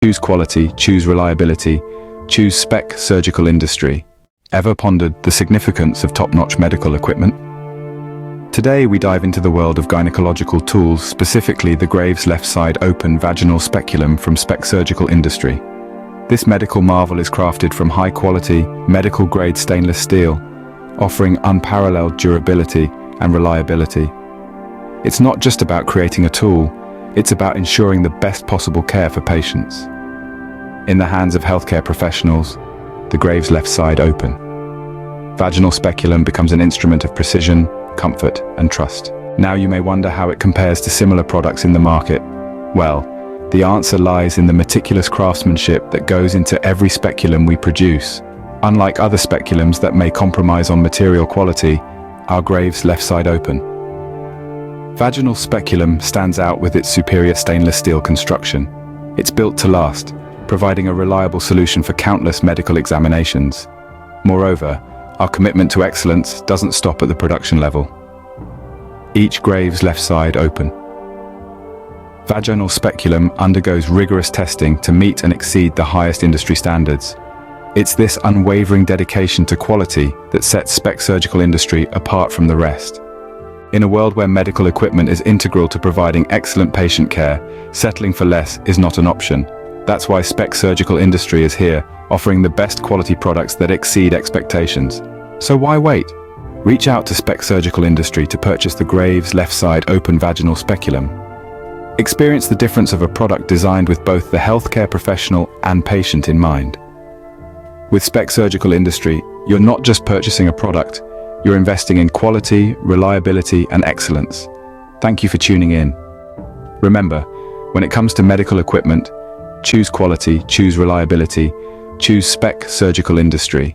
Choose quality, choose reliability, choose Spec Surgical Industry. Ever pondered the significance of top-notch medical equipment? Today we dive into the world of gynecological tools, specifically the Graves left side open vaginal speculum from Spec Surgical Industry. This medical marvel is crafted from high-quality, medical-grade stainless steel, offering unparalleled durability and reliability. It's not just about creating a tool, it's about ensuring the best possible care for patients. In the hands of healthcare professionals, the Graves left side open. Vaginal speculum becomes an instrument of precision, comfort, and trust. Now you may wonder how it compares to similar products in the market. Well, the answer lies in the meticulous craftsmanship that goes into every speculum we produce. Unlike other speculums that may compromise on material quality, our Graves left side open. Vaginal speculum stands out with its superior stainless steel construction. It's built to last, providing a reliable solution for countless medical examinations. Moreover, our commitment to excellence doesn't stop at the production level. Each Graves left side open. Vaginal speculum undergoes rigorous testing to meet and exceed the highest industry standards. It's this unwavering dedication to quality that sets Spec Surgical Industry apart from the rest. In a world where medical equipment is integral to providing excellent patient care, settling for less is not an option. That's why Spec Surgical Industry is here, offering the best quality products that exceed expectations. So why wait? Reach out to Spec Surgical Industry to purchase the Graves left side open vaginal speculum. Experience the difference of a product designed with both the healthcare professional and patient in mind. With Spec Surgical Industry, you're not just purchasing a product, you're investing in quality, reliability, and excellence. Thank you for tuning in. Remember, when it comes to medical equipment, choose quality, choose reliability, choose Spec Surgical Industry.